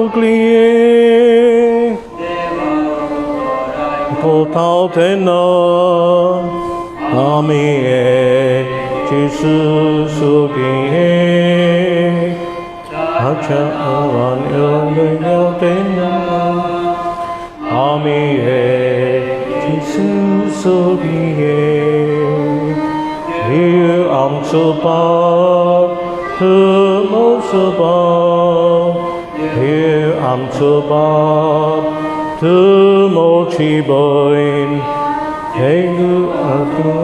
속리에 보타오테나 아미의 지수 속에 하차한 연결되나 아미의 지수 속에 이 암초바 그 모습바 이 암초바 그 모치보인 대구 아구아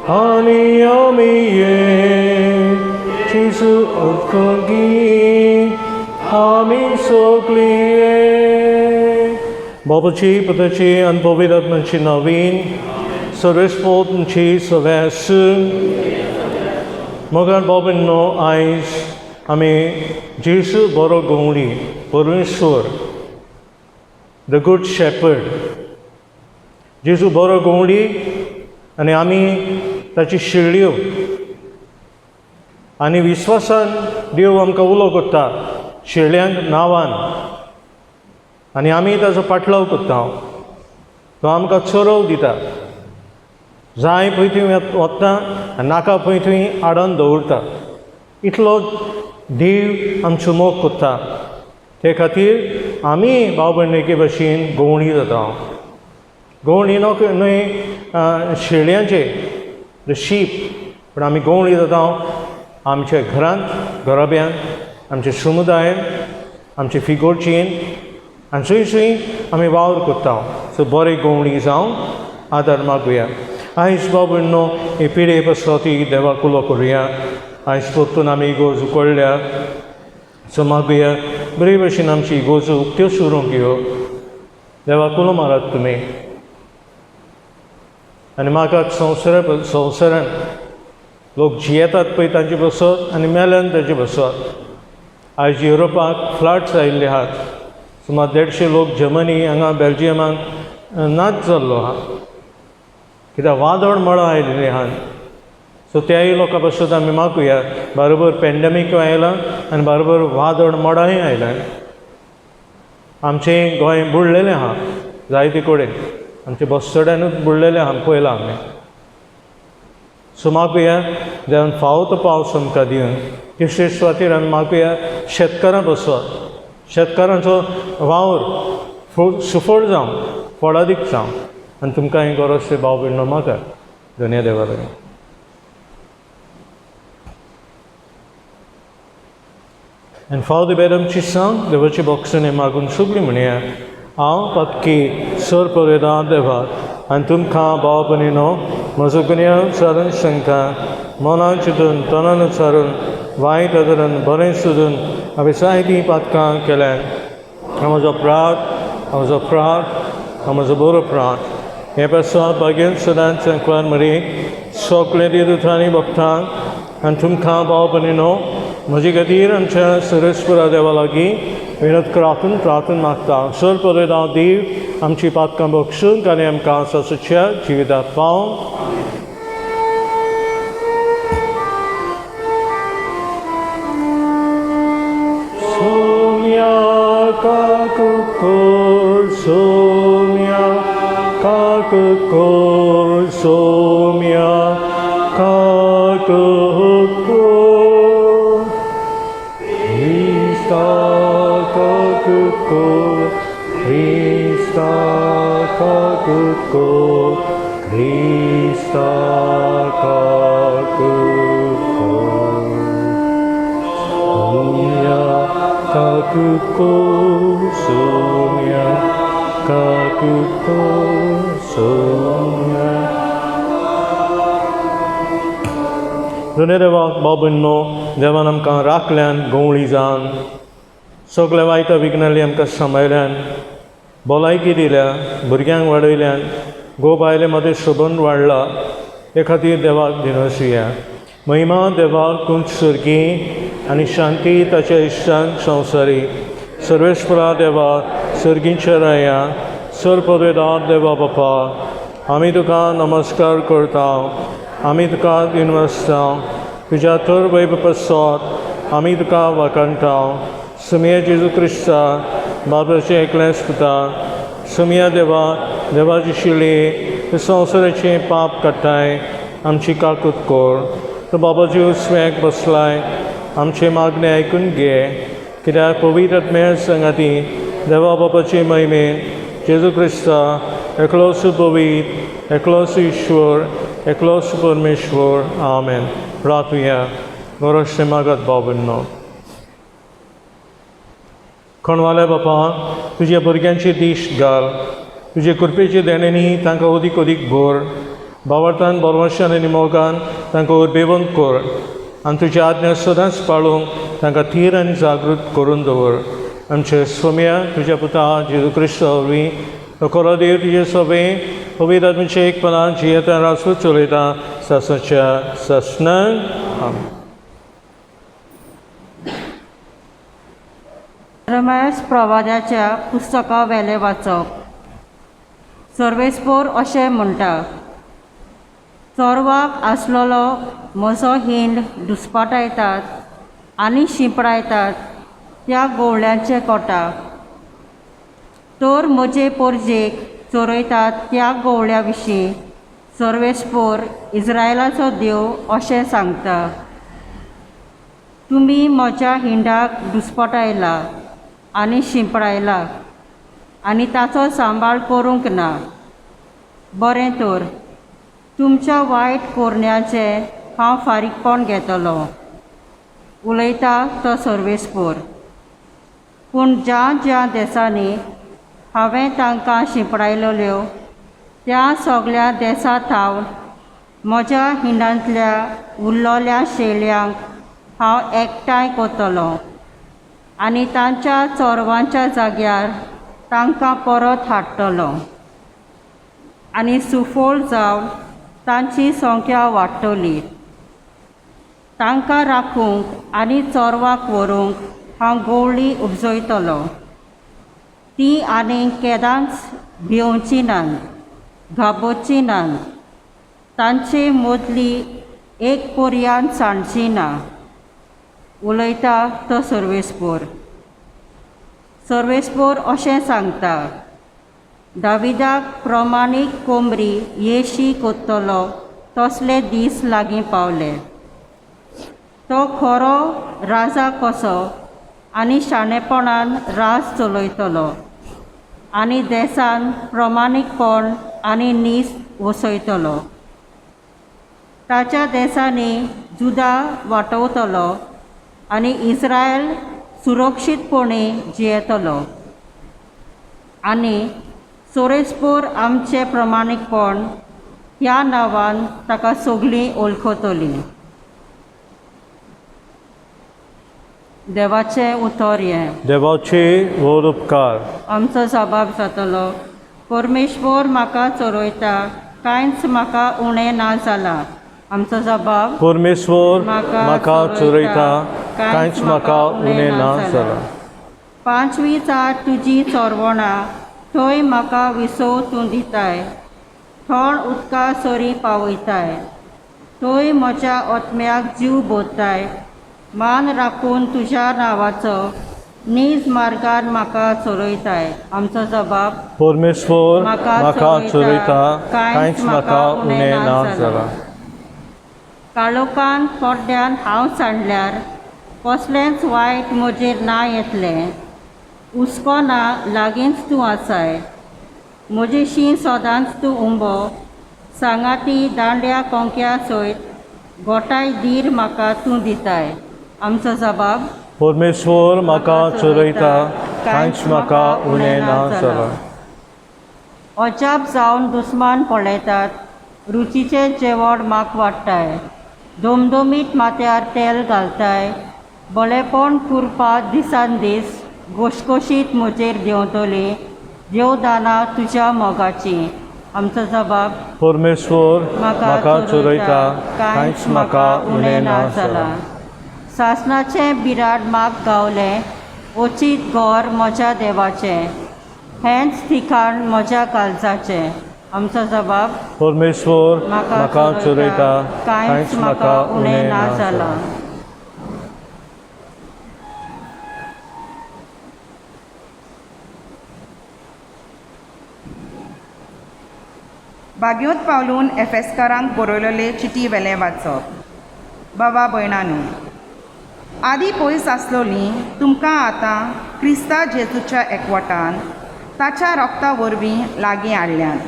아니 아미의 지수 없거기 아미 속리에 Babaji, Pataji, and Bovidatmanchi Naveen, Sarvespotanchi Savasu, Mogan Bobin no eyes, Ame Jesu Borogongli, Borunshur, the Good Shepherd. Jesu Borogongli, and Ami Tachi Shirliu, Ani Viswasan, Dio Amkaulo Gutta, Shirliang Navan. आणि आमी ताजो पाटलाव करता तो आमकां चोरव दिता जाय पळय थंय वता आनी नाका पळय थंय आडोन दवरता इतलो देव आमचो मोग करता ते खातीर आमी भाव भयणीके भाशेन गवणी जाता गवणी न्हय शेळ्यांचे द शीप पूण आमी गवणी जाता आमच्या घरांत घराब्यांत आमच्या समुदायान आमच्या फिगोरचेन आनी थंय आमी वावर करता सो बरे गवणी जावं आदार मागुया आयज बाब भयणो ही पिढे बसती देवाक उलो करुया आयज परतून आमी इगोर्ज उकडल्या सो मागुया बरे भशेन आमची इगोर्ज उक्त्यो सुरूंक घेयो देवाक उलो मारात तुमी आनी म्हाका संवसारान लोक जियेतात पळय तांचे बसत आनी मेल्यान तांचे बसत आयज युरोपाक फ्लड्स आयिल्ले आहात सुमार 150 लोक जर्मनी हांगा बेल्जियमाक नाच जाल्लो आहा कित्याक वादळ मळो आयिल्ले आहात सो त्याय लोकां बसत आमी मागुया बरोबर पॅन्डेमीक आयलां आनी बरोबर वादळ मळोय आयलां आमचें गोंय बुडलेलें आहा जायते कडेन आमच्या बसतड्यानूच बुडलेलें आहा पळयलां आमी सो मागुया देवान फावो तो पावस आमकां दिवन तिसरे सुवातेर आमी मागुया शेतकारां बसत शेतकारांचो वावर सुफळ जावं फळादीक जावं आनी तुमकां हे गरजशे भाव भयणो मागात धन्य देवा लागीं आनी फावो बेद आमची सांग देवाची बॉक्सांनी मागून सगळीं म्हणया हांव पक्की सर पळयता देवाक आनी तुमकां भाव भयणीनो म्हजो गुन्यांव सारून सांगता मनान चिंतून तनान सारून वायट आदारान बरें सोदून हांवें जायतीं पातकां केल्यात हांव म्हजो प्राण हांव म्हजो बरो प्राण हे पासत बागेन सदांच सांकवार मरी सगळे देवदूतांनी भक्तांक आनी तुमकां भाव भयणीनो म्हजे खातीर आमच्या सर्वेस्परा देवा लागीं विनोद प्रार्थून मागता सर पळयता देव आमची पातकां बक्षूंक आनी आमकां सच्या जिवितांत पावंक Kakukor somya kakukor Krista kakukor Krista kakukor Krista kakukor somya kakukor somya kakukor somya धन्य देवा भाव भयणो देवान आमकां राखल्यान गवळी जावन सगळ्या वायटा विघ्नांनी आमकां सांबाळल्यान भलायकी दिल्या भुरग्यांक वाडयल्यान गोप आयले मदें शोभन वाडला हे खातीर देवाक दिनोसिया महिमा देवाक कुंच सर्गी आनी शांती ताच्या इश्टांक संवसारी सर्वेस्परा देवा सर्गींच्या राया सर पदवेदार देवा बापा आमी तुका नमस्कार करता आमी तुका दिनवसता तुज्या तर वैभवसत आमी तुका वखणटा सुमिया जेजू क्रिस्ता बाबाचें एकलें सुता सुमिया देवा देवाची शिली ते संवसाराचें पाप काडटाय आमची काकूत कोर तो बाबाजी उसव्याक बसलाय आमचे मागणे आयकून घे कित्याक पवित्र आत्म्या संगाती देवा बाबाचे महिमेन जेजू क्रिस्ता एकलोसो पवित्र एकलोसो ईश्वर एकलोसो परमेश्वर आमेन. प्रार्थुया गौरव मागत बाबुन्नो. खणवाले बापा तुझ्या भुरग्यांचे दिश्ट घाल तुझे कृपेचे देणेनी तांकां अदीक अदीक भर भावार्थान बरवशान आनी मोगान तांकां उर्बेवंत कर आनी तुज्या आज्ञा सदांच पाळूंक तांकां थीर आनी जागृत करून दवर. आमचे सोम्या तुज्या पुता जेजू क्रिस्ता वरवीं तो खरो देव तुजे सभे पवित्र आत्म्याचे एकपणान जियेता रासू चलयता सासच्या सासनान. रमेश प्रवाद्याच्या पुस्तका वेले वाचप. सर्वेस्पोर अशें म्हणटा, चोरवाक आसलोलो म्हजो हिंड दुस्पाटायतात आनी शिंपडायतात त्या गोवळ्यांचे कोटा. तर म्हजे पोरजेक चोरयतात त्या गोवळ्या विशीं सर्वेस्पोर इस्रायलाचो देव अशें सांगता, तुमी म्हज्या हिंडाक दुस्पटायला आनी शिंपडायला आनी ताचो सांबाळ करूंक ना. बरें तर तुमच्या वायट कोरण्यांचे हांव फारीकपण घेतलो, उलयता तो सर्वेस्पोर. पूण ज्या ज्या देसांनी हांवें तांकां शिंपडायलोल्यो त्या सगळ्या देसां थावन म्हज्या हिंडांतल्या उरलोल्या शेळयांक हांव एकठांय करतलो आनी तांच्या चोरवांच्या जाग्यार तांकां परत हाडटलो आनी सुफोळ जावन तांची संख्या वाडटली. तांकां राखूंक आनी चोरवाक व्हरूंक हांव गोवळी उपजयतलो. ती आनीक केदांच भिवची नात घाबरची नात. तांचे मदली एक पर्यान सांडची ना, उलयता तो सर्वेस्पोर. सर्वेस्पोर अशें सांगता, दाविदाक प्रमाणीक कोंबरी येशी कोत्तलो तसले दीस लागीं पावले. तो खरो राजा कसो आनी शाणेपणान राज चलयतलो आनी देसान प्रमाणीकपण आनी नीस वसयतलो. ताच्या देसांनी जुदा वाटवतलो आनी इस्रायल सुरक्षीतपणे जियेतलो. आनी सोरेस्पोर आमचे प्रमाणीकपण ह्या नांवान ताका सगळीं वळखतलीं. देवाचें उतर हें. देवाचे व्हड उपकार. आमचो जबाब जातलो, परमेश्वर म्हाका चोरयता कांयच म्हाका उणें ना जालां. आमचो जबाब, परमेश्वर म्हाका चोरयता कांयच म्हाका उणें ना जालां. 5वी जात तुजी चोरवणां थंय म्हाका विसव तूं दिताय. थोण उदका सरी पावयताय. थंय म्हज्या ओतम्याक जीव भरताय. मान राखून तुज्या नांवाचो नीज मार्गान म्हाका चोरयताय. आमचो जबाब, परमेश्वर म्हाका चोरयता कांयच म्हाका उणें ना जालां. काळोखान पड्ड्यान हांव सांडल्यार कसलेंच वायट म्हजेर ना येतलें. हुस्कोना लागींच तूं आसाय. म्हजेशी सदांच तूं उबो. सांगाती दांड्या कोंक्या सयत गोठाय धीर म्हाका तूं दिताय. आमचो जबाब, परमेश्वर म्हाका चोरयता कांयच म्हाका उणें ना जालां. अजाप जावन दुस्मान पळयतात. रुचीचें जेवण म्हाका वाडटाय. दोमदोमीत माथ्यार तेल घालताय. बळेपण करपाक दिसान दीस घोशघोशीत म्हजेर देंवतली. देवदाना तुज्या मोगाची. आमचो जबाब, परमेश्वर म्हाका चोरयता कांयच म्हाका उणें ना जालां. सासणाचें बिराड म्हाका गावलें. ओचीत घर म्हज्या देवाचें. हेंच ठिकाण म्हज्या काळजाचें. आमचो जबाब, परमेश्वर म्हाका चोरयता कांयच म्हाका उणें ना जालां. बागयोत पावलून एफेसकारांक बरयलेले चिटी वेले वाचप. बाबा भयणांनो, आदी पयस आसलोली तुमकां आतां क्रिस्ता जेजूच्या एकवटान ताच्या रोगता वरवीं लागीं हाडल्यात.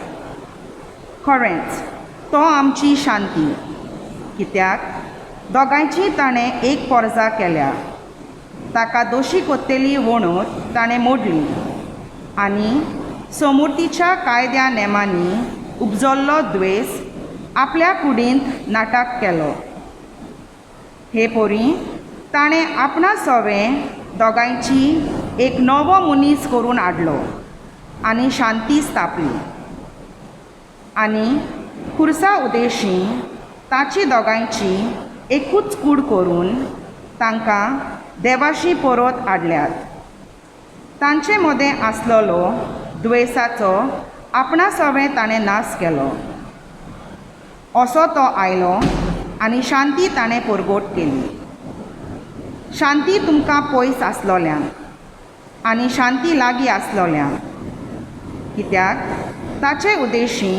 खरेंच तो आमची शांती, कित्याक दोगांयची ताणें एक पोरजा केल्या. ताका दोशी कोत्तेली वणूत ताणें मोडली आनी समृद्धीच्या कायद्या नेमांनी उपजल्लो द्वेस आपल्या कुडींत नाटक केलो. हे पोरी ताणें आपणा सोवें दोगांयची एक नवो मनीस करून हाडलो आनी शांती स्थापली. आनी खुर्सा उदेशी ताची दोगांयची एकूच कूड करून तांकां देवाशी परत हाडल्यात. तांचे मदें आसलोलो द्वेसाचो आपणा सोवें ताणें नाश केलो. असो तो आयलो आनी शांती ताणें परगट केली. शांती तुमकां पयस आसलोल्यान आनी शांती लागीं आसलोल्यान, कित्याक ताचे उदेशी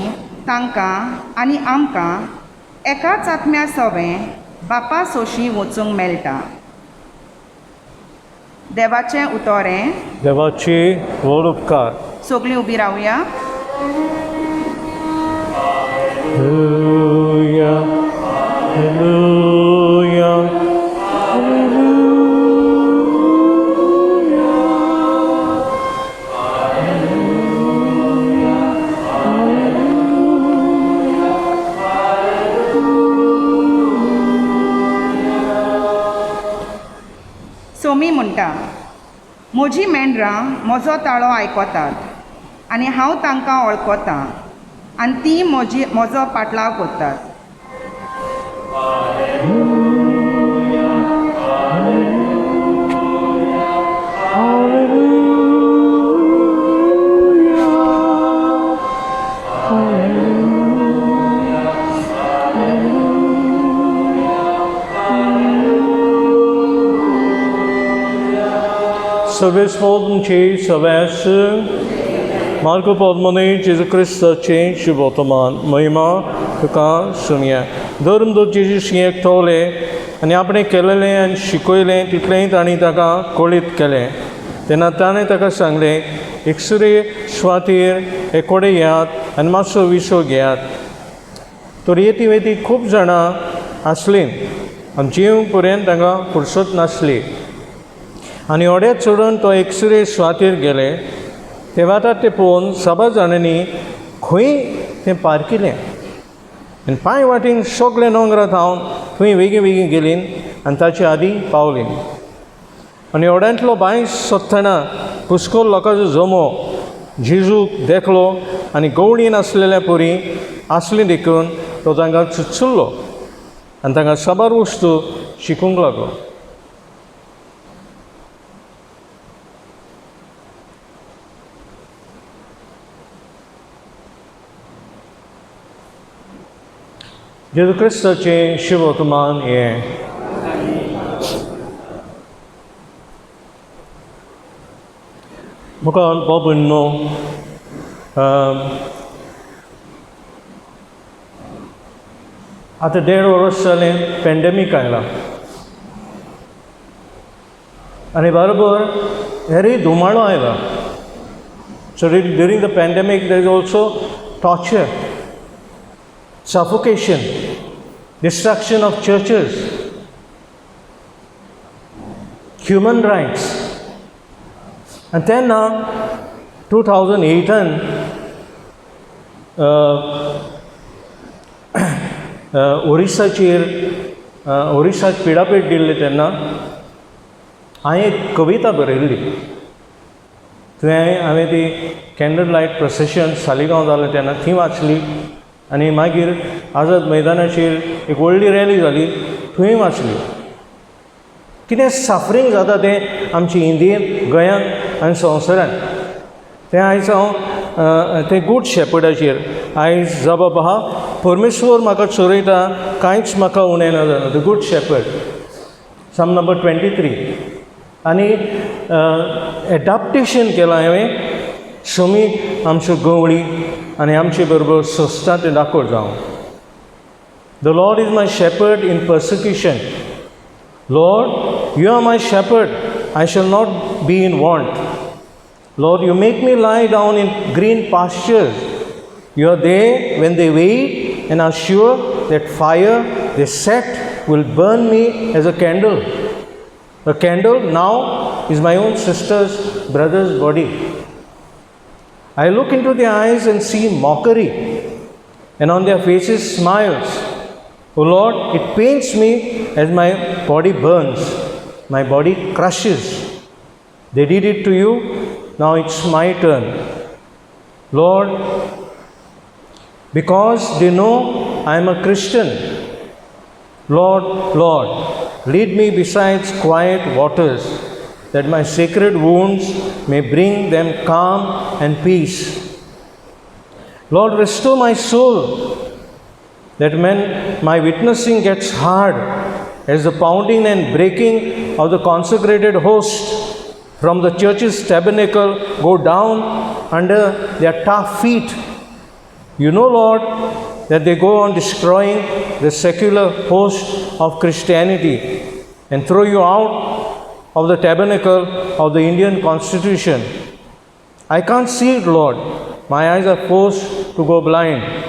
तांकां आनी आमकां एकाच आत्म्या सोवें बापा सोशी वचूंक मेळटा. देवाचें उतोरें. देवाची व्हड उपकार. सगळीं उबी रावया. हालेलुया, हालेलुया, सोमी म्हणटा, म्हजी मेंढरां म्हजो ताळो आयकतात आनी हांव तांकां वळखतां आनी तीं म्हजो पाटलाव करतात. सर्वेस्पोदनची सव्यास मार्को पद्मने जेजू क्रिस्ताचें शुभवर्तमान महिमा तुका सुनया. धर्मदूत जेजूस एकटवले आनी आपणें केलेलें आनी शिकयलें तितलेंय तांणी ताका कळीत केलें. तेन्ना ताणें ताका सांगलें, एकसुरे सुवातेर एकोडे येयात आनी मातसो विसो घेयात. तर येती वेती खूब जाणां आसलीं आनी जेवंक पर्यंत तांकां फुरसत नासली. आनी ओडे चडून तो एकसुरे सुवातेर गेले. तेवा ते पळोवन 7 जाणांनी खंय तें पारकिलें आनी पांय वाटेन सगळे नोंगरां थावन थंय वेगळीं वेगळीं गेलीं आनी ताचे आदीं पावलीं. आनी ओड्यांतलो बांय सोदतना कुस्कोल लोकांचो जमो जेजूक देखलो आनी गवळीन आसलेल्या पोरी आसली देखून तो तांकां चुचुल्लो आनी तांकां साबार वस्तू शिकूंक लागलो. जेजू क्रिस्ताचें शुभवर्तमान हें. म्हाका बाबू न्हू आतां 1.5 वर्स जालें पॅन्डेमीक आयलां आनी बरोबर हेरूय धुमाळो आयला. So during the pandemic there is also torture, suffocation, destruction of churches, human rights. And then now 2008 ओरिसाक पिडापेट Delhi तेन्ना हांवें एक कविता बरयल्ली. थंय हांवें ती कॅन्डल लायट प्रोसेशन सालिगांव जालें तेन्ना ती वाचली आनी मागीर आझाद मैदानाचेर एक व्हडली रॅली जाली थंय वाचली. कितें सफरींग जाता तें आमच्या इंडियेंत, गोंयांत आनी संवसारांत. तें आयज हांव तें गूड शेपर्डाचेर आयज जबाब आहा. परमेश्वर म्हाका चोरयता, कांयच म्हाका उणें ना जाता. द गूड शेपर्ड, साम नंबर 23. आनी एडाप्टेशन केलां हांवें. सोमी आमच्यो गवळी आनी आमचे बरोबर सोंसता तें दाखोव जावं. The Lord is my shepherd in persecution. Lord, you are my shepherd, I shall not be in want. Lord, you make me lie down in green pastures. You are there when they wait and are sure that fire they set will burn me as a candle. A candle now is my own sister's brother's body. I look into their eyes and see mockery, and on their faces smiles. O Lord, it pains me as my body burns, my body crushes. They did it to you, now it's my turn. Lord, because they know I am a Christian, Lord, Lord, lead me beside quiet waters, that my sacred wounds may bring them calm and peace. Lord, restore my soul, that when my witnessing gets hard, as the pounding and breaking of the consecrated host from the church's tabernacle go down under their tough feet, you know, Lord, that they go on destroying the secular host of Christianity and throw you out of the tabernacle of the Indian Constitution. I can't see it, Lord. My eyes are forced to go blind.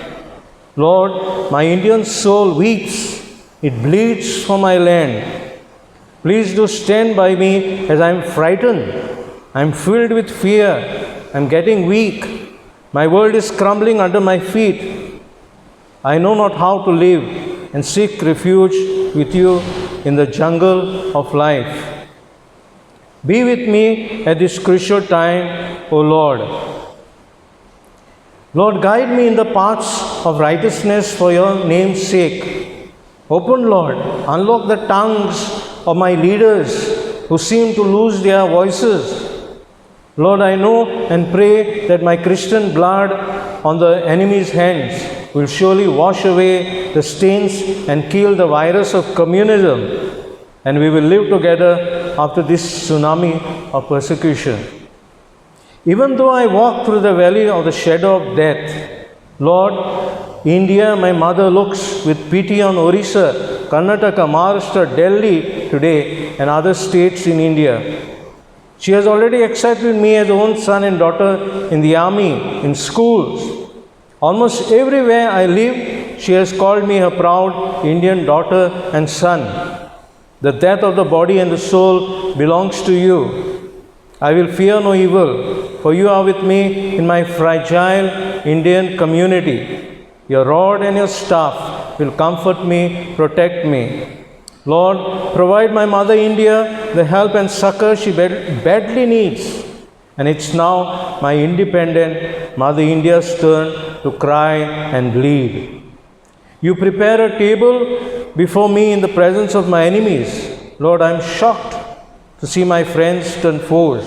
Lord, my Indian soul weeps. It bleeds for my land. Please do stand by me as I am frightened. I am filled with fear. I am getting weak. My world is crumbling under my feet. I know not how to live and seek refuge with you in the jungle of life. Be with me at this crucial time, O Lord. Lord, guide me in the paths of righteousness for your name's sake. Open, Lord, unlock the tongues of my leaders who seem to lose their voices. Lord, I know and pray that my Christian blood on the enemy's hands will surely wash away the stains and kill the virus of communism, and we will live together after this tsunami of persecution. Even though I walk through the valley of the shadow of death, Lord, India, my mother, looks with pity on Orissa, Karnataka, Maharashtra, Delhi today, and other states in India. She has already accepted me as own son and daughter in the army, in schools. Almost everywhere I live, she has called me her proud Indian daughter and son. The death of the body and the soul belongs to you. I will fear no evil, for you are with me in my fragile Indian community. Your rod and your staff will comfort me, protect me. Lord, provide my mother India the help and succor she badly needs. And it's now my independent Mother India's turn to cry and bleed. You prepare a table before me in the presence of my enemies. Lord, I am shocked to see my friends turn foes.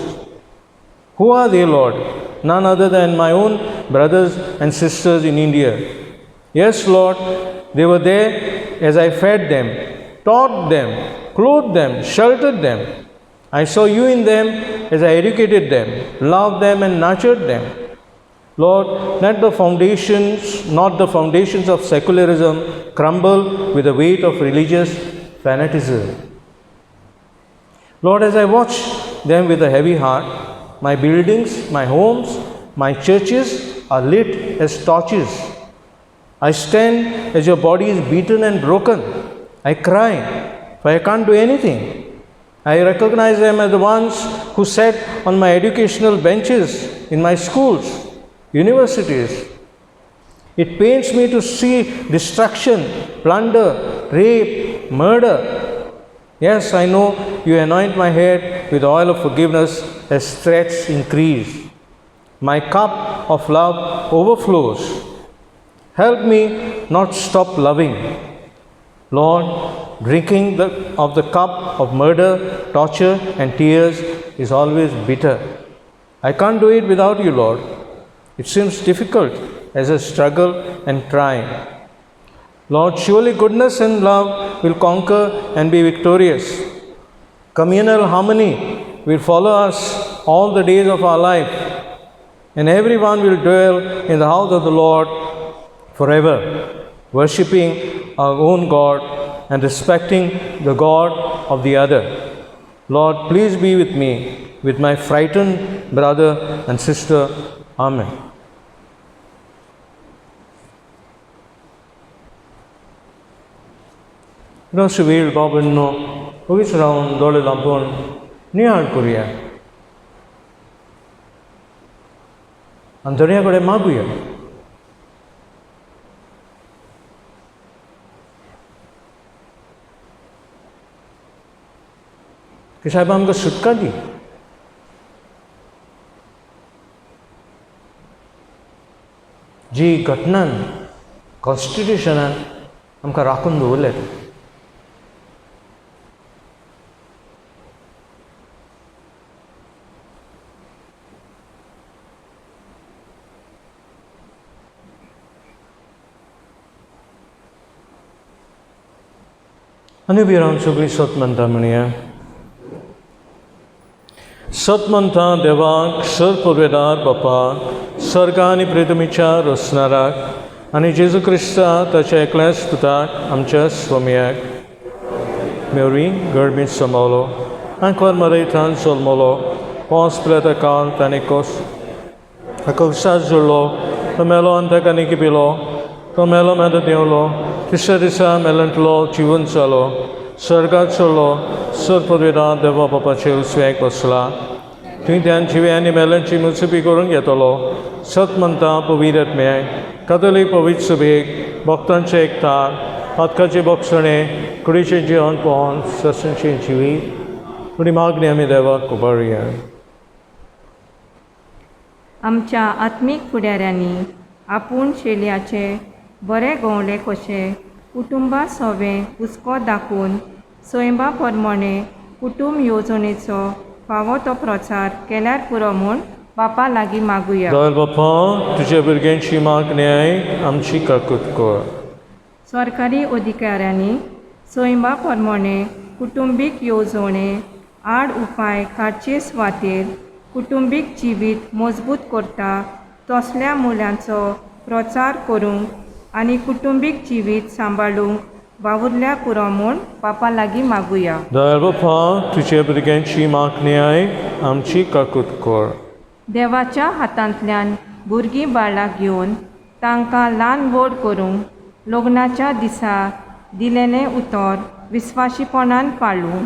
Who are they, Lord? None other than my own brothers and sisters in India. Yes, Lord, they were there as I fed them, taught them, clothed them, sheltered them. I saw you in them as I educated them, loved them and nurtured them. Lord, not the foundations of secularism crumble with the weight of religious fanaticism. Lord, as I watch them with a heavy heart, my buildings, my homes, my churches are lit as torches. I stand as your body is beaten and broken. I cry, for I can't do anything. I recognize them as the ones who sat on my educational benches in my schools, universities. It pains me to see destruction, plunder, rape, murder. Yes, I know you anoint my head with oil of forgiveness as threats increase. My cup of love overflows. Help me not stop loving. Lord, drinking of the cup of murder, torture, and tears is always bitter. I can't do it without you, Lord. It seems difficult as I struggle and try. Lord, surely goodness and love will conquer and be victorious. Communal harmony will follow us all the days of our life. and everyone will dwell in the house of the Lord forever, worshipping our own God and respecting the God of the other. Lord, please be with me, with my frightened brother and sister. Amen. Rosville Babino, who is round Dole Lampon, near Korea. Antonia Maguya. की साहेब आमकां सुटका दी. जी घटनान कॉन्स्टिट्युशनान आमकां राखून दवरले. आनी B Ravan सगळीं सत म्हणटा म्हणया. सत म्हणटा देवाक, सर पदवेदार बापाक, सर्गा आनी प्रेतमीच्या रचणाराक आनी जेजू क्रिस्ता ताच्या एकल्याच पुताक आमच्या स्वामियाक मेवरी गडबीत सांबाळलो आंकवार मरयतान जल्मलो पावस प्लेता काल ताणें कवसास जोडलो तो मेलो आनी ताका निकिपिलो तो मेलो मेलो देंवलो तिसऱ्या दिसा मेलंटलो जिवन जालो सर्गात चडलो सर पदवेदार देवा बापाचे उजव्याक बसला थंय त्यान जिवे आनी मेलांची मुसुबी करून घेतलो. सत म्हणटा पवित्र आत्म्याक कातोलीक पवित्र सभेक भक्तांचे एकठार पातकाचे भक्षणे कुडीचे जेवण पोवन ससांचे जिवी थोडी मागणी आमी देवाक उबारुया. आमच्या आत्मीक फुडाऱ्यांनी आपूण शेलयाचे बरे गोवले कशे कुटुंबा सवे हुस्को दाखोवन स्वयंबा प्रमाणे कुटुंब येवजणेचो फावो तो प्रचार केल्यार पुरो म्हूण बापा लागीं मागुया. दयाळ बापा तुज्या भुरग्यांची मागणी आमची काकूत कर. सरकारी अधिकाऱ्यांनी स्वयंबा प्रमाणे कुटुंबीक येवजणे आड उपाय काडचे सुवातेर कुटुंबीक जिवीत मजबूत करता तसल्या मुल्यांचो प्रचार करूंक आनी कुटुंबीक जिवीत सांबाळूंक वावुरल्या पुरो म्हूण बापा लागीं मागुया. दयाळ बापा तुज्या भुरग्यांची मागणी आमची काकूत कर. देवाच्या हातांतल्यान भुरगीं बाळां घेवन तांकां ल्हान व्हड करूंक लग्नाच्या दिसा दिलेलें उतर विस्वाशीपणान पाळूंक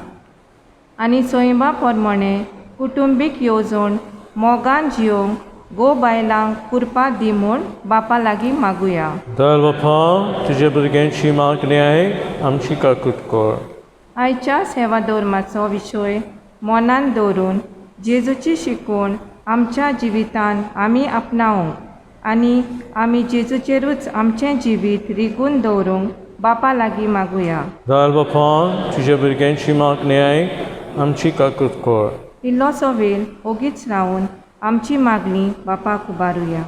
आनी स्वयंबा प्रमाणे कुटुंबीक येवजण मोगान जियोंक गो बायलांक कुरपा दी म्हूण बापा लागीं मागुया. दयाळ बापा तुज्या भुरग्यांची मागणी आमची काकूत कर. आयच्या सेवा धर्माचो विशय मनान दवरून जेजूची शिकवण आमच्या जिवितान आमी आपणावंक आनी आमी जेजूचेरूच आमचें जिवीत रिगून दवरूंक बापा लागीं मागुया. दयाळ बापा तुज्या भुरग्यांची मागणी आमची काकूत कर. इल्लोसो वेळ ओगीच रावन आमची मागणी बापाक उबारुया.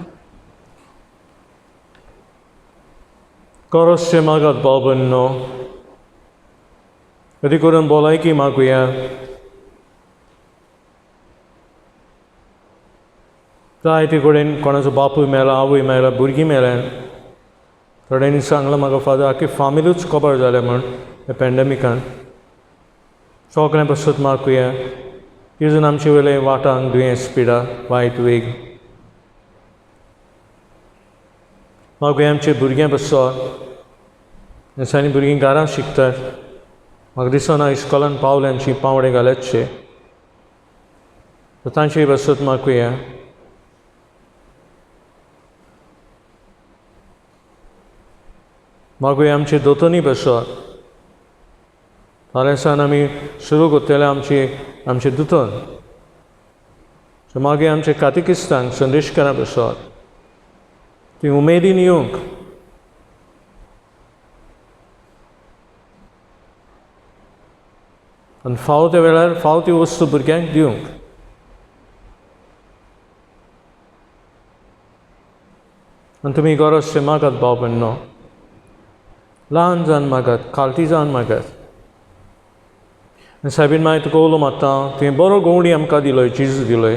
Korosse magat babanno. कधी करून भलायकी मागुया. जायते कडेन कोणाचो बापूय मेला आवय मेला भुरगीं मेल्यान थोड्यांनी सांगलां म्हाका फादर आख्खी फामिलीच कबर जाल्या म्हण ह्या पॅन्डेमिकान. सगळें बसत मागुया तिजून आमचे वेले वाटांक दुयेंस पिडा वायट वेग मागुया आमचे भुरग्यां बसत दिसांनी भुरगीं घरां शिकतात म्हाका दिसना इस्कॉलान पावल्यांची पावडे घालतशे तर तांचेय बसत मागुया. मागुया आमचे दोतोनी बसत फाल्यां सावन आमी सुरू करतले आमचे दुतोन. सो मागीर आमचे कातिकिस्तांक संदेशकारां बसत ती उमेदीन येवंक आनी फाव त्या वेळार फाव ती वस्तू भुरग्यांक दिवंक. आनी तुमी गरजशे मागात भाव भयणो ल्हान जावन मागात खालती जावन मागात. आनी सायबीन मागीर तुका उलो मारता तुवें बरो गवंडी आमकां दिलोय जेजू दिलोय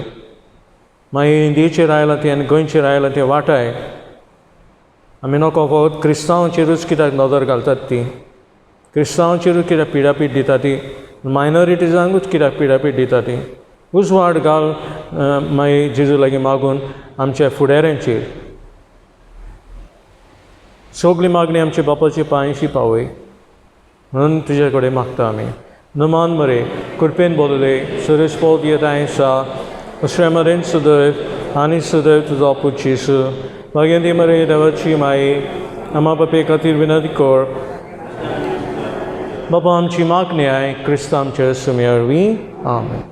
मागीर इंडियेचेर आयलां तें आनी गोंयचेर आयलां तें वाटाय आमी नोको फकत क्रिस्तांवांचेरूच कित्याक नदर घालतात ती क्रिस्तांवांचेरूच कित्याक पिडापीट दिता ती मायनॉरिटिजांकूच कित्याक पिडापीट दिता ती उजवाड घाल मागीर जेजू लागीं मागून आमच्या फुडाऱ्यांचेर सगळी मागणी आमच्या बापाची पांयशी पावय म्हणून तुजे कडेन मागता आमी नमान मरे कृपेन बोलले सरस्पोत येताय सा अश्रेमरेन सुदैव आनी सुदैव तुजो पूत जेसू भाग्यंती मरे देवाची माई आमा बापे खातीर विनंती कर बाबा आमची मागणी आय क्रिस्त आमच्या सुमेरवी आमेन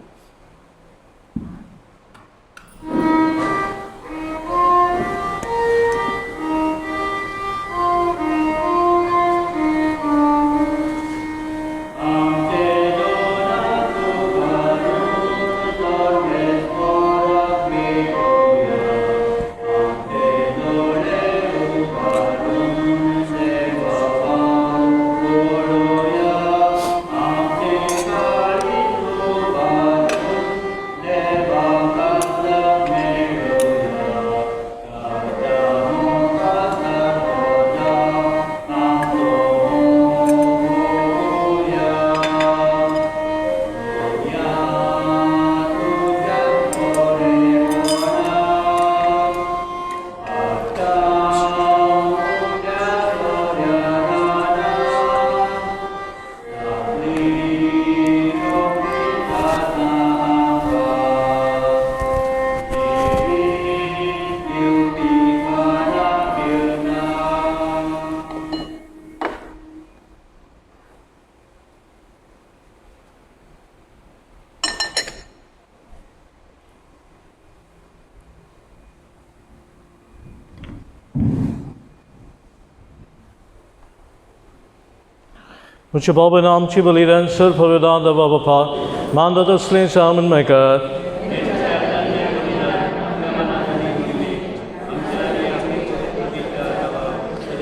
Mucho Baba namci beliren sır pavıdan da baba pa. Manda da slin samen meka.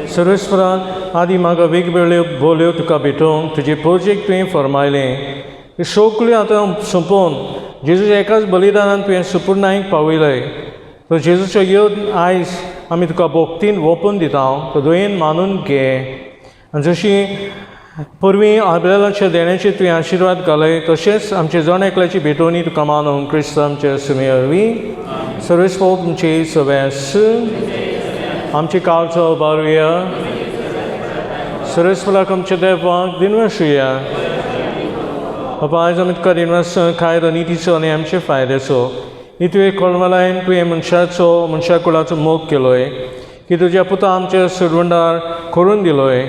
Sarasvaran adi maga वेगवेगळे बोल्यो तुका भेटूंक तुजे प्रोजेक्ट तुवें फॉर्मायलें ते सगळें आतां संपोवन जेजूच्या एकाच बलिदानान तुवें सुपूर्णायक पावयलें तो जेजूचो योद आयज आमी तुका भोक्तीन ओपून दिता तो दोयेन मानून घे आनी जशी परवीं आबेलाच्या देण्याचेर तुवें आशिर्वाद घालय तशेंच आमचे जण एकल्याची भेटोवणी तुका मानूंक क्रिस्त आमच्या सुमे वरवीं सर्वेस्पो तुमचे सवेस आमची काळजो उबारुया सर्वेस्पलाक आमच्या देवाक दिनवसूया बाबा आयज आमी तुका दिनवास खायरो नितीचो आनी आमचे फायद्याचो ही तुवें कळमलायन तुवें मनशा कुळाचो मोग केलोय की तुज्या पुता आमच्या सुरवंडार करून दिलोय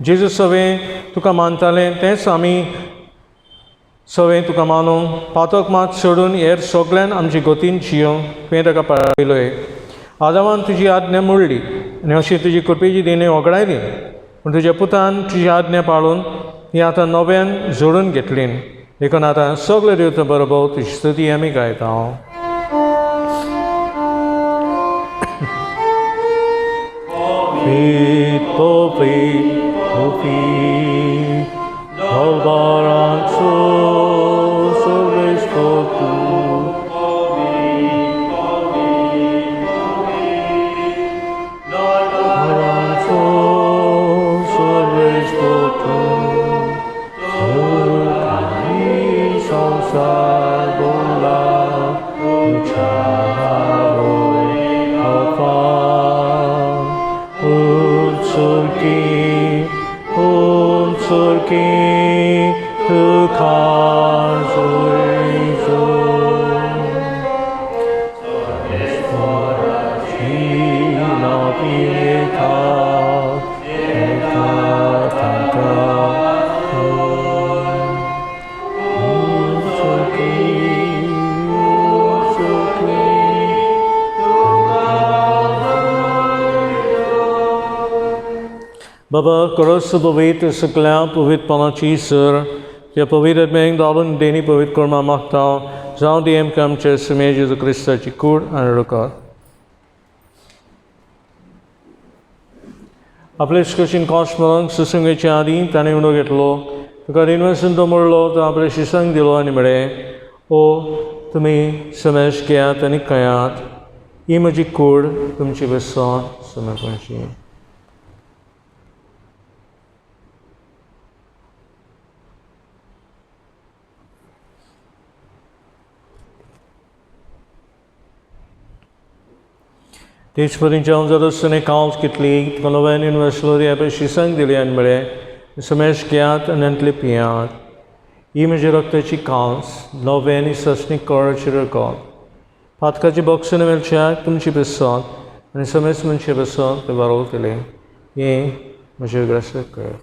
जेजू सवें तुका मानतालें तेंच आमी सवें तुका मानूंक पातोक मात सोडून हेर सगळ्यान आमची गोतीन जियोंक तुवें ताका पाळयलोय आदामान तुजी आज्ञा मोडली आनी अशी तुजी कृपेची देणी वगडायली पूण तुज्या पुतान तुजी आज्ञा पाळून ती आतां नव्यान जोडून घेतली देखून आतां सगळे देवता बरोबर तुजी स्तुती आमी गायता बाबा खरोच पवित्र सगळ्या पवित्रपणाची सर त्या पवित्र मेंग दालून देणी पवित्र कर्मा मागता जावं दी आमकां आमचे सुमे जेजू क्रिस्ताची कूड आनी रुकार आपले कशीन कॉस्मरांक सुसंगेच्या आदी ताणें उडो घेतलो तुका दिनवसून तो मोडलो तो आपल्या शिसांक दिलो आनी म्हळें ओ तुमी समेश घेयात आनी खयात, ही म्हजी कूड तुमची विसोन समर्पणची. तेच परी जेवण जाता आसतना कावच कितली कलोवेन वसलोरी एपे शिसंग दिली आनी म्हळें समेश घेयात आनी अंतले पियात, ही म्हजी रक्ताची कांस नवे आनी ससणी कळची रगत. फातकाची बॉक्सन मेलच्याक तुमची पिसोन आनी समेस मनशे पिसोन ते वारोवतले. हे म्हजे ग्रस्त कर.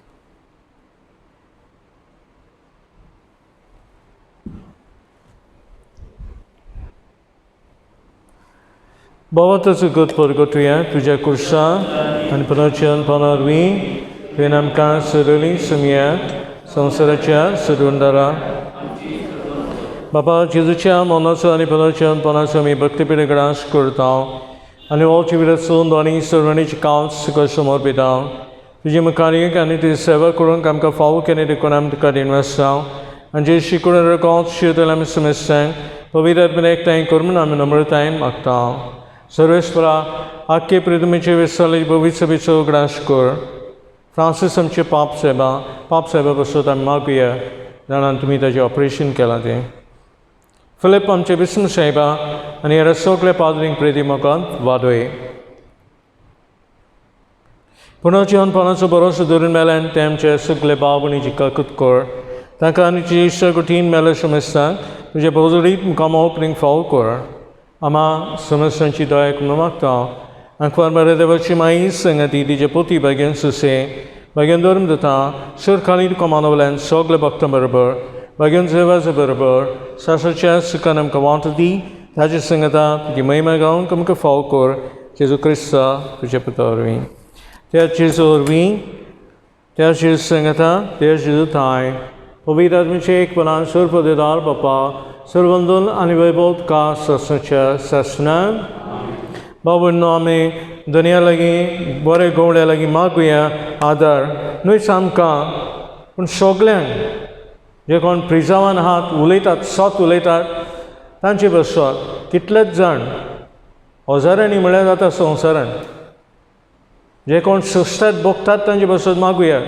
Bovatas gut purgatoria, tuja kursa, and panachan panarvi, venamka suruli sumya, samsaracha surundara. Baba Jesucha monasa and panachan panasami bhakti piragrash kurtao, and all chiviratsun doni survanich counts sukasamorpitao. Tuja makari and it is seva kurun kamka fau can it econam to cut investao, and jeshikuran records shutalam semestang, Pavidat benektain kurmanam numbertain maktao. सर्वेश्वरा आख्खे प्रितमेचे विसरले भविष्य विचो grass कर. Francis आमचे पाप साहेबा बसत आमी मागुया जाणान तुमी ताचें ऑपरेशन केलां तें. फिलिप आमचे विष्णू साहेबा आनी हेर सगळे पाद्रींक प्रिती म्हाका वादय. पुनर्जीवनपणाचो भरोसो धरून मेल्यान ते आमचे सगळे भाव भयणीची काकूत कर. तांकां आनी तुजे इश्ट कठीण मेले समस्यांक तुजे भोवतडीत मुखामा ओपनिंग फावो कर. आमा समस्यांची दया करून मागता. आंखवार बरे देवाची माई संगती तिचे पोती बेगीन सुसे बेगीन धर्म दिता. सर खाली कमानवल्यान सगळे भक्तां बरोबर बेगीन जेवाचे बरोबर सासाच्या सुखान आमकां वांटो दी. ताची संगता तुजी महिमा गावन आमकां फाव कर. जेजू क्रिस्ता तुजे पुता वरवीं त्या जेजू वरवीं त्या जेजू संगता त्या जेजू थाय पवित्र आत्म्याचे एक पलान सर्वपदेदार बापा सर्वंदोल आनी वैभव का ससच्या ससनान. बाबूनो आमी दुनिया लागीं बरे गवड्या लागीं मागुया आदार न्हय आमकां पूण सगल्यांक जे कोण प्रिजावान आहात उलयतात सत उलयतात तांचे बसत कितलेच जाण हजारांनी म्हळ्यार जाता संवसारान जे कोण सुस्तात भोगतात तांचे बसत मागुया.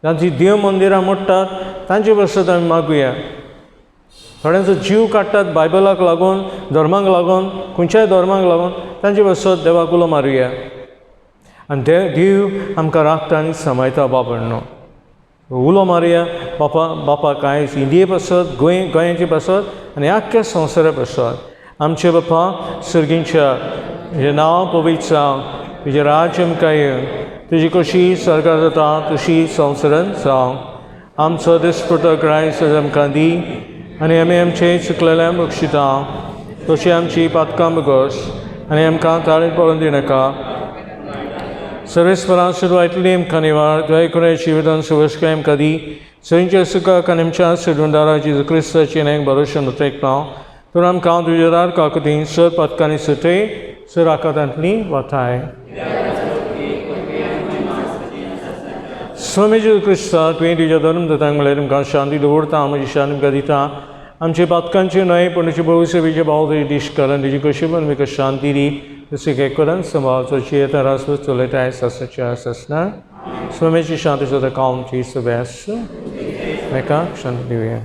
तांची देव मंदिरां मोडटात तांचे बसत आमी मागुया. थोड्यांचो जीव काडटात बायबलाक लागून धर्माक लागून खंयच्याय धर्माक लागून तांचे बसत देवाक उलो मारुया. आनी देव आमकां राखता आनी सांबाळटा बाबडनो. उलो मारुया बापा कांयच इंडिये बसत गोंयाचे बसत आनी आख्ख्या संवसारा बसत. आमचे बापा सर्गींच्या तुजें नांव पवित्र जावं, तुजें राज्य आमकां येवं, तुजी कशी सरकार जाता तशी संवसारान जावं. आमचो दिसपडटो क्रायस्ट आमकां दी आनी आमी आमचे चुकलेल्यांक बक्षिता तशी आमची पातकां बगोस आनी आमकां ताळीत पडून दिनाका. सर्वेस्परां सुरवायतली आमकां निवाड दया करून जिवितान सुवस्काय आमकां दी. सयंच्या सुखाक आनी आमच्या सुडवंदारा जेजू क्रिस्ताची नेक भरोशा नोतेक पाव. तर आमकां तुजे दार काकुती सर पातकांनी सुटय सर आकांतांतली वाठाय. स्वामी जेजू क्रिस्ता तुवें तुज्या धर्मदतांक म्हळ्यार तुमकां शांती दवरता म्हजी शांती तुमकां दिता. आमचे पातकांचे न्हय पूण तुजे भविश्य भाव तुजी दिश्ट कर आनी तुजी कशी पण म्हाका शांती दी. जशी एक करून संभाळ चोची येता रास चलयताय ससच्या ससना. स्वामीची शांती सुद्दां कावची सगळ्यास म्हाका शांती दिवया.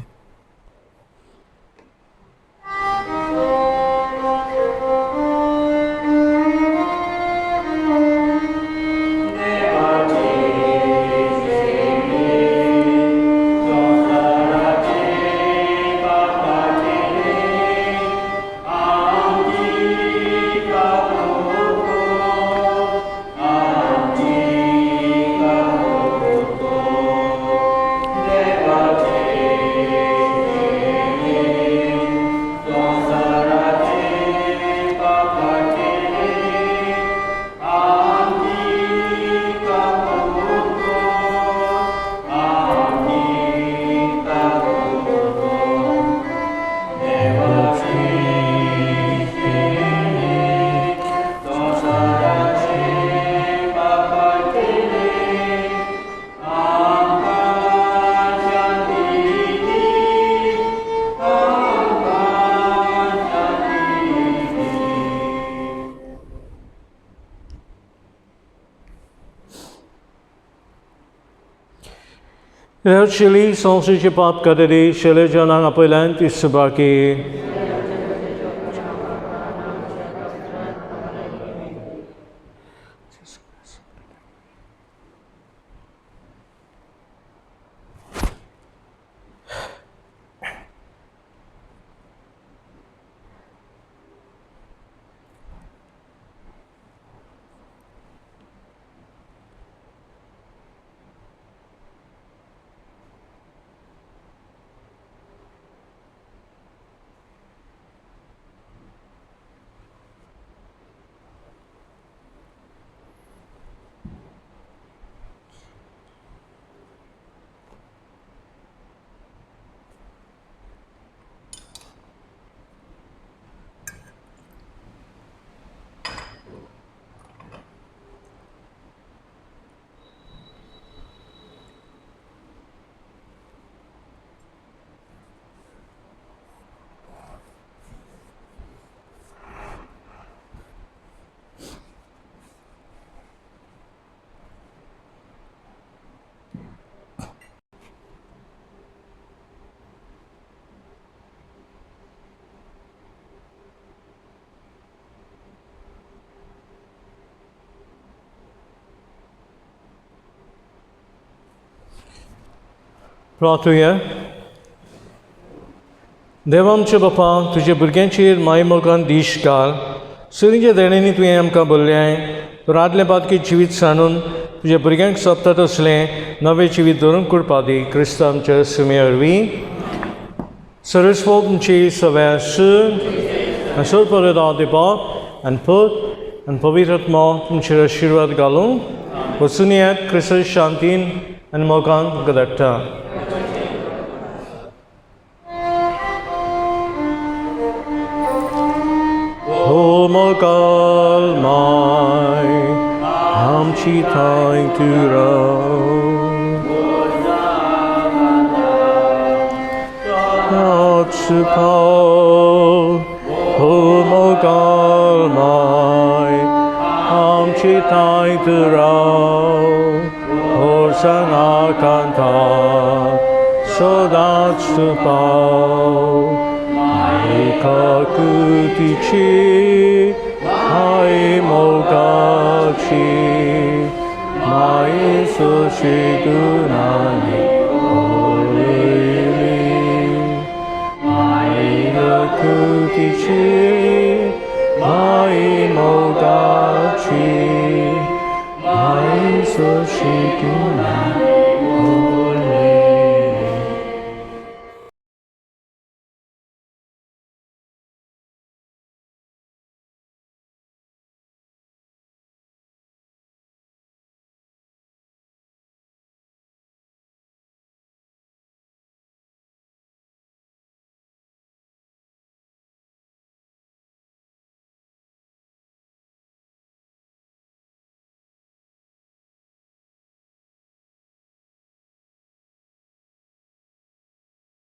Chili संस्कृति पाप कदरी शैले जनang apilan tisubaki. प्रार्थूया देवा आमचे बापा तुझे भुरग्यांचेर माय मोगान दीश घाल सगळींच्या देण्यानी तुवें आमकां भरल्याय तर आदले बादकी जिवीत सांडून तुझ्या भुरग्यांक सोंपता तसलें नवें जिवीत धरून करपा दी क्रिस्त आमच्या सुमे वरवीं सरस्वत तुमची सव्या सून परेदा दिवप आनी पत आनी पवित्र आत्मा तुमचेर आशिर्वाद घालून वचून येयात क्रिस्त शांतीन आनी मोगान गदडटा O mogal mai, hamchi thaing tu rao. Atsu pao, o mogal mai, hamchi thaing tu rao. Horsang akanta, sodatsu pao. Kakutichi, Mai Mogachi, Mai Sushigunani, Olili, Mai Kakutichi, Mai Mogachi, Mai Sushigunani.